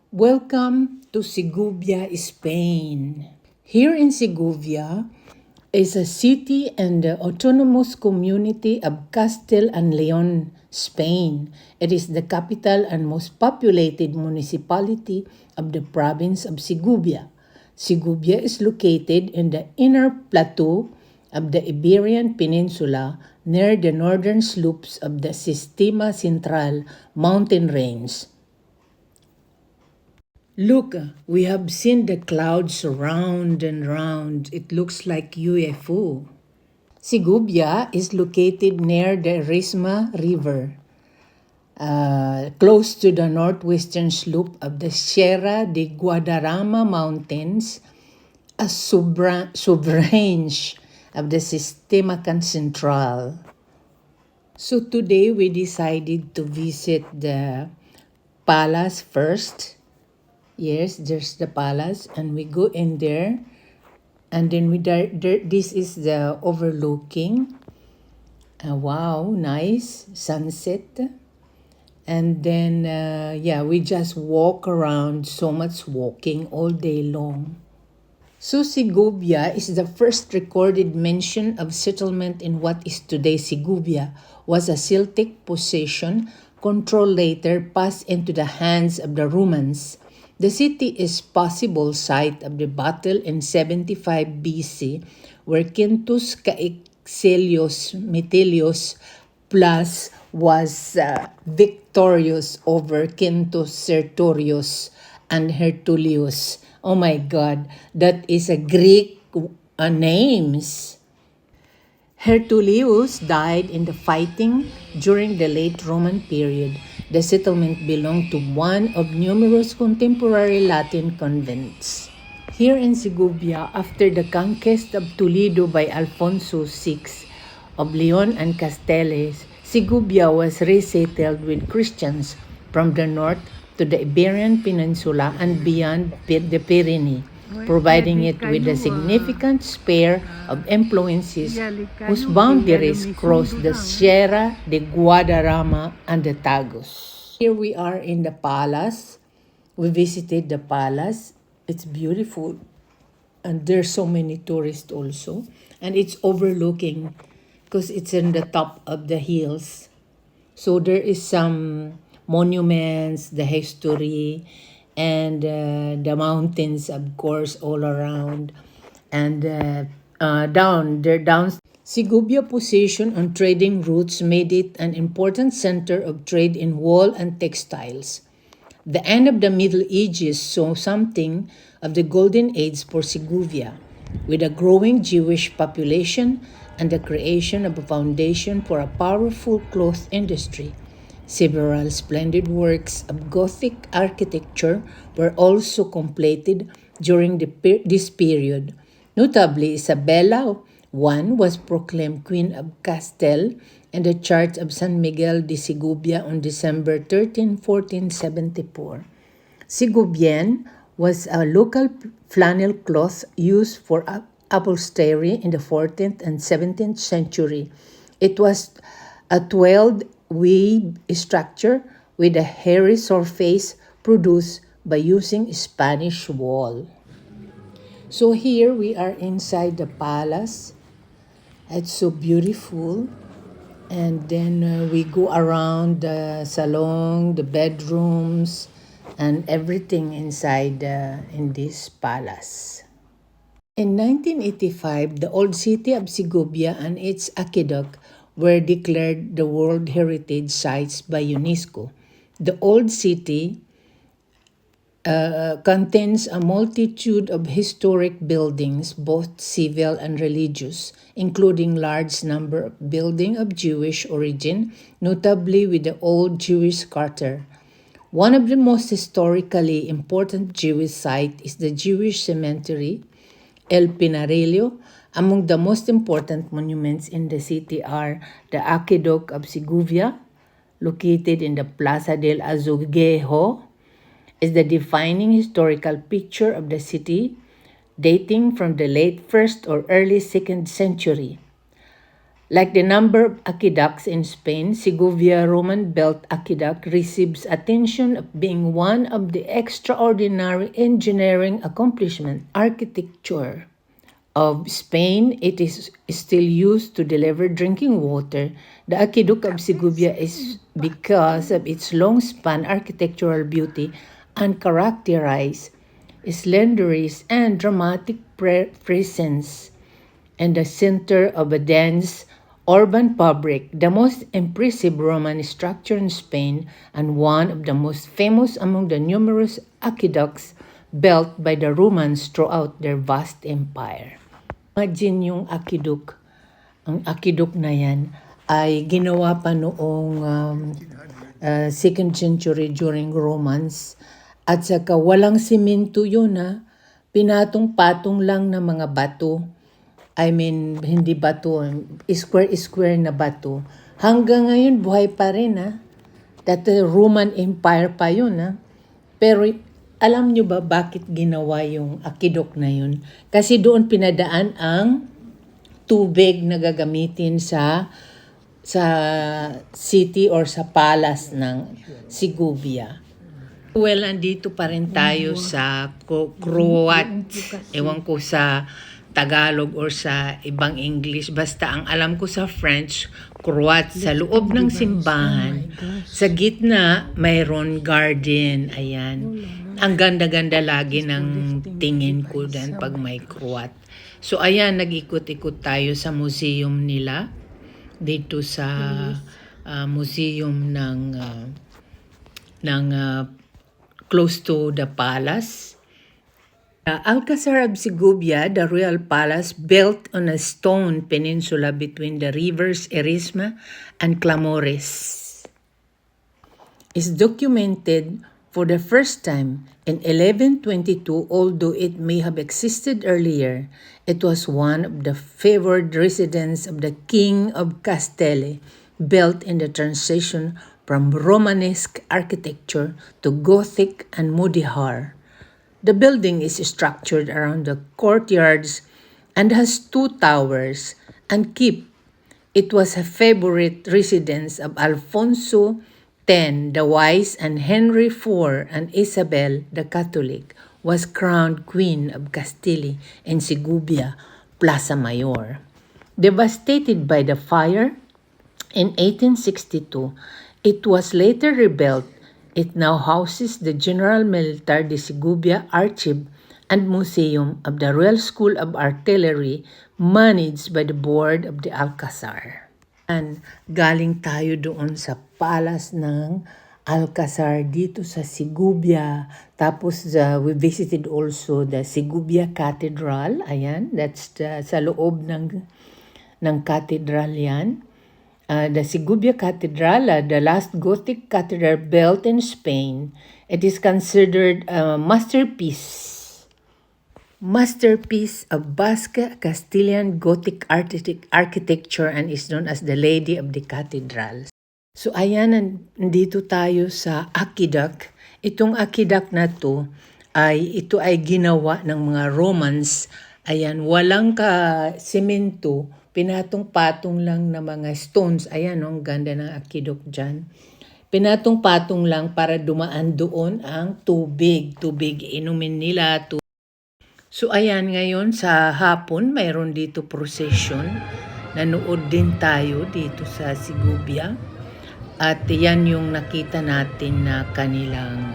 Welcome to Segovia, Spain. Here in Segovia is a city and the autonomous community of Castel and Leon, Spain. It is the capital and most populated municipality of the province of Segovia. Segovia is located in the inner plateau of the Iberian Peninsula near the northern slopes of the Sistema Central mountain range. Look, we have seen the clouds round and round. It looks like UFO. Segovia is located near the Risma River, close to the northwestern slope of the Sierra de Guadarrama Mountains, a sub-range of the Sistema Central. So today we decided to visit the palace first. Yes, there's the palace, and we go in there, and then this is the overlooking. Wow, nice sunset. And then, we just walk around, so much walking all day long. So Segovia is the first recorded mention of settlement in what is today Segovia, was a Celtic possession, control later passed into the hands of the Romans. The city is possible site of the battle in 75 BC, where Quintus Caecilius Metilius Plus was victorious over Quintus Sertorius and Hertulius. Oh my God, that is a Greek names. Hertulius died in the fighting during the late Roman period. The settlement belonged to one of numerous contemporary Latin convents. Here in Segovia, after the conquest of Toledo by Alfonso VI of Leon and Casteles, Segovia was resettled with Christians from the north to the Iberian Peninsula and beyond the Pyrenees, providing it with a significant sphere of influences whose boundaries cross the Sierra de Guadarrama and the Tagus. Here we are in the palace. We visited the palace. It's beautiful, and there's so many tourists also, and it's overlooking because it's in the top of the hills. So there is some monuments, the history, and the mountains, of course, all around. And down. Segovia position on trading routes made it an important center of trade in wool and textiles. The end of the Middle Ages saw something of the golden age for Segovia, with a growing Jewish population and the creation of a foundation for a powerful cloth industry. Several splendid works of Gothic architecture were also completed during this period. Notably, Isabella I was proclaimed Queen of Castile and the Church of San Miguel de Segovia on December 13, 1474. Segovian was a local flannel cloth used for upholstery in the 14th and 17th century. It was a 12 weave structure with a hairy surface produced by using Spanish wool. So here we are inside the palace. It's so beautiful. And then we go around the salon, the bedrooms, and everything inside in this palace. In 1985, the old city of Segovia and its aqueduct were declared the World Heritage Sites by UNESCO. The old city contains a multitude of historic buildings, both civil and religious, including large number of buildings of Jewish origin, notably with the old Jewish quarter. One of the most historically important Jewish sites is the Jewish cemetery, El Pinarillo. Among the most important monuments in the city are the Aqueduct of Segovia, located in the Plaza del Azulejo, is the defining historical picture of the city, dating from the late 1st or early 2nd century. Like the number of aqueducts in Spain, Segovia Roman-built aqueduct receives attention of being one of the extraordinary engineering accomplishment architecture of Spain. It is still used to deliver drinking water. The aqueduct of Segovia is because of its long-span architectural beauty and characterized slenderies and dramatic presence and the center of a dense urban fabric, the most impressive Roman structure in Spain and one of the most famous among the numerous aqueducts built by the Romans throughout their vast empire. Imagine yung aqueduct. Ang aqueduct na yan ay ginawa pa noong 2nd century during Romans. At saka walang simento yun ha. Pinatong-patong lang na mga bato. I mean, hindi bato, square na bato. Hanggang ngayon, buhay pa rin ha. Dati Roman Empire pa yun ha. Pero alam nyo ba bakit ginawa yung aqueduct na yun? Kasi doon pinadaan ang tubig na gagamitin sa city or sa palace ng Segovia. Well, andito pa rin tayo sa Croat. Ewan ko sa Tagalog or sa ibang English. Basta ang alam ko sa French, Croat. Sa loob ng simbahan, sa gitna, mayroon garden. Ayan. Ang ganda-ganda lagi ng tingin ko din pag may Croat. So ayan, nag-ikot-ikot tayo sa museum nila. Dito sa museum ng close to the palace. Alcazar of Segovia, the royal palace built on a stone peninsula between the rivers Erisma and Clamores, is documented for the first time in 1122. Although it may have existed earlier, it was one of the favored residences of the King of Castile, built in the transition from Romanesque architecture to Gothic and Mudéjar. The building is structured around the courtyards and has 2 towers and keep. It was a favorite residence of Alfonso X the Wise, and Henry IV and Isabel the Catholic was crowned Queen of Castile in Segovia, Plaza Mayor. Devastated by the fire in 1862, it was later rebuilt. It now houses the General Militar de Segovia Archive and Museum of the Royal School of Artillery, managed by the Board of the Alcazar. And galing tayo doon sa palace ng Alcazar dito sa Segovia. Tapos we visited also the Segovia Cathedral. Ayan, that's sa loob ng cathedral yan. The Segovia Cathedral, the last Gothic cathedral built in Spain. It is considered a masterpiece of Basque Castilian Gothic architecture and is known as the Lady of the Cathedrals. So ayan, nandito tayo sa aqueduct. Itong aqueduct na to ito ay ginawa ng mga Romans. Ayan, walang semento. Pinatong-patong lang na mga stones. Ayan, ang ganda ng aqueduct dyan. Pinatong-patong lang para dumaan doon ang tubig. Tubig, inumin nila. So ayan, ngayon sa hapon, mayroon dito procession. Nanood din tayo dito sa Segovia. At yan yung nakita natin na kanilang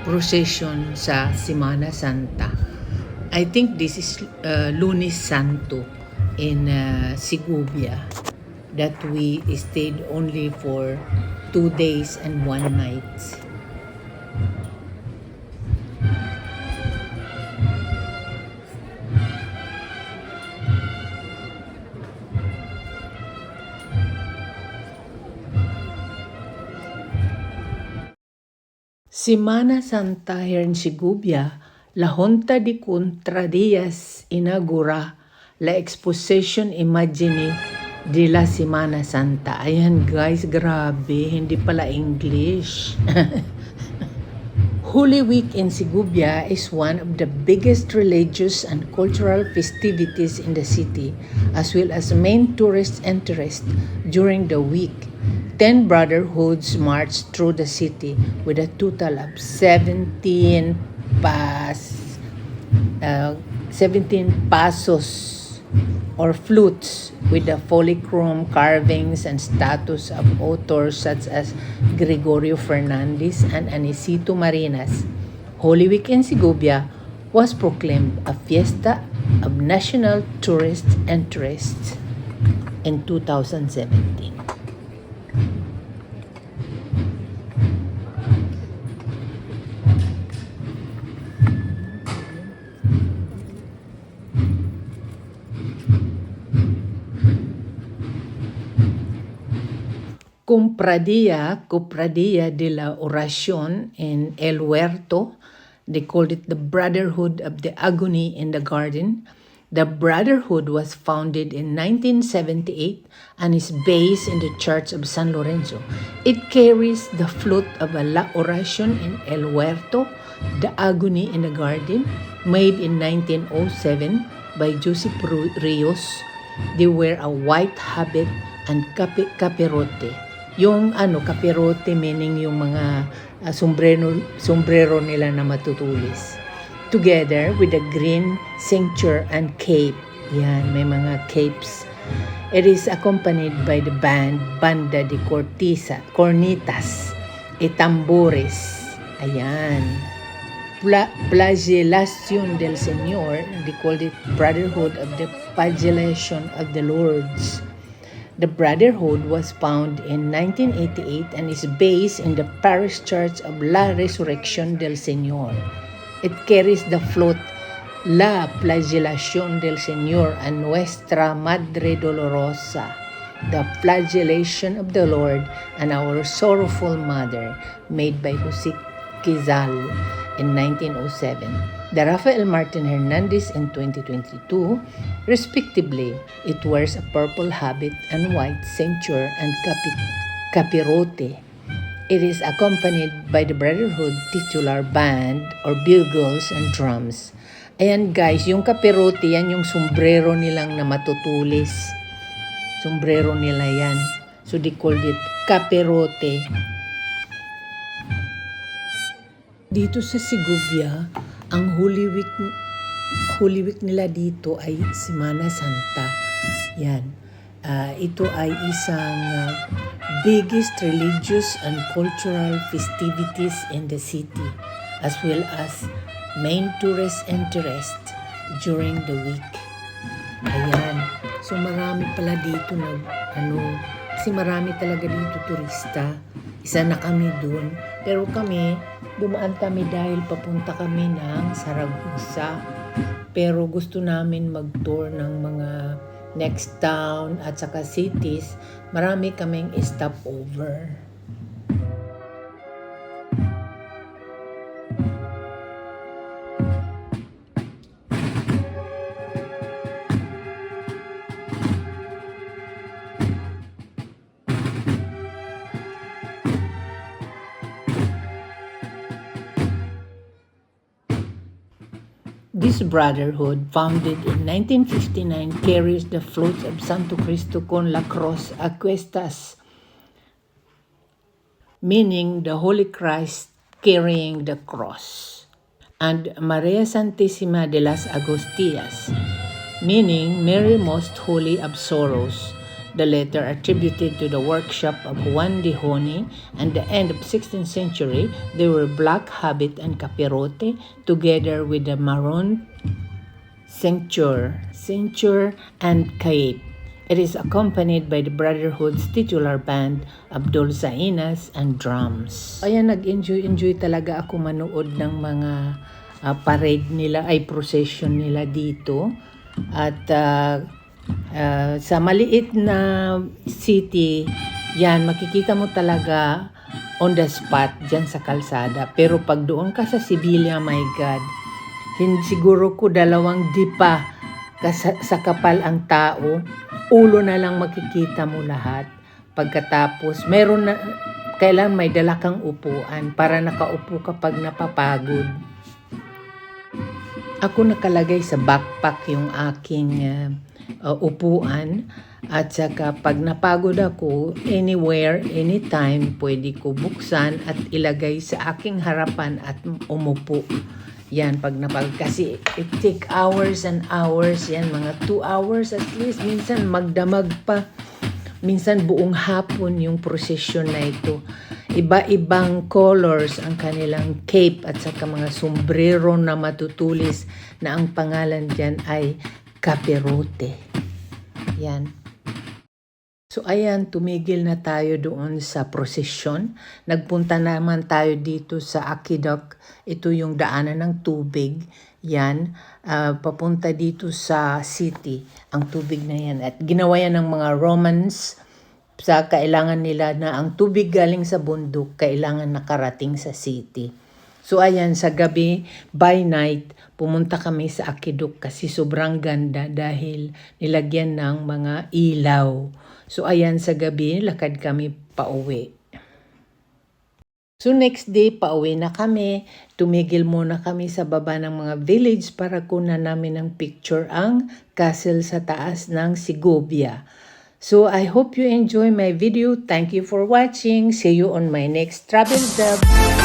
procession sa Semana Santa. I think this is Lunes Santo in Segovia that we stayed only for 2 days and 1 night. Semana Santa here in Segovia, la Junta de Contradillas inaugura la Exposition Immagini de la Semana Santa. Ayan guys, grabe, hindi pala English. Holy Week in Sigubia is one of the biggest religious and cultural festivities in the city, as well as main tourist interest during the week. 10 brotherhoods march through the city with a total of 17 pasos or flutes with the polychrome carvings and statues of authors such as Gregorio Fernandez and Anicito Marinas. Holy Week in Segovia was proclaimed a fiesta of national tourist interest in 2017. Cofradía de la Oración in El Huerto. They called it the Brotherhood of the Agony in the Garden. The Brotherhood was founded in 1978 and is based in the Church of San Lorenzo. It carries the flute of La Oración in El Huerto, the Agony in the Garden, made in 1907 by Josep Rios. They wear a white habit and capirote. Yung capirote meaning yung mga sombrero nila na matutulis. Together with a green cincture and cape. Yan, may mga capes. It is accompanied by the band Banda de Cornitas, tambores. Ayan. Flagellation del Señor, they called it Brotherhood of the Flagellation of the Lords. The Brotherhood was founded in 1988 and is based in the parish church of La Resurrección del Señor. It carries the float La Flagellation del Señor and Nuestra Madre Dolorosa, the Flagellation of the Lord and Our Sorrowful Mother, made by Jose Quezal in 1907. The Rafael Martin Hernandez in 2022, respectively. It wears a purple habit and white cincture and capirote. It is accompanied by the Brotherhood titular band or bugles and drums. Ayan guys, yung capirote yan yung sombrero nilang na matutulis. Sombrero nila yan. So they called it capirote. Dito sa Segovia, ang Holy Week nila dito ay Semana Santa. Yan. Ito ay isang biggest religious and cultural festivities in the city, as well as main tourist interest during the week. Ayan. So marami pala dito kasi marami talaga dito turista. Isa na kami dun. Pero dumaan kami dahil papunta kami ng Saragossa. Pero gusto namin mag-tour ng mga next town at saka cities. Marami kaming stopover. This brotherhood, founded in 1959, carries the floats of Santo Cristo con la Cruz a cuestas, meaning the Holy Christ carrying the cross, and Maria Santissima de las Agostias, meaning Mary Most Holy of Sorrows, the latter attributed to the workshop of Juan de Honi. And the end of 16th century, they were black habit and capirote, together with the maroon cincture and cape. It is accompanied by the Brotherhood's titular band of dulzainas and drums. Ayan, nag-enjoy talaga ako manood ng mga parade nila, procession nila dito. At sa maliit na city, yan, makikita mo talaga on the spot dyan sa kalsada. Pero pag doon ka sa Sibilia, my God, siguro ko 2 dipa sa kapal ang tao, ulo na lang makikita mo lahat. Pagkatapos, meron na, kailan may dala kang upuan para nakaupo kapag napapagod. Ako nakalagay sa backpack yung aking upuan at saka pag napagod ako, anywhere, anytime, pwede ko buksan at ilagay sa aking harapan at umupo. Yan, pag napagod. Kasi it take hours and hours, yan, mga 2 hours at least. Minsan magdamag pa. Minsan buong hapon yung prosesyon na ito. Iba-ibang colors ang kanilang cape at saka mga sombrero na matutulis na ang pangalan dyan ay capirote. Yan. So ayan, tumigil na tayo doon sa prosesyon. Nagpunta naman tayo dito sa aqueduct. Ito yung daanan ng tubig. Yan, papunta dito sa city ang tubig na yan. At ginawa yan ng mga Romans sa kailangan nila na ang tubig galing sa bundok kailangan nakarating sa city. So ayan, sa gabi, by night, pumunta kami sa aqueduct kasi sobrang ganda dahil nilagyan ng mga ilaw. So ayan, sa gabi, lakad kami pauwi. So next day, pauwi na kami. Tumigil muna kami sa baba ng mga village para kunan namin ng picture ang castle sa taas ng Segovia. So I hope you enjoy my video. Thank you for watching. See you on my next travel vlog.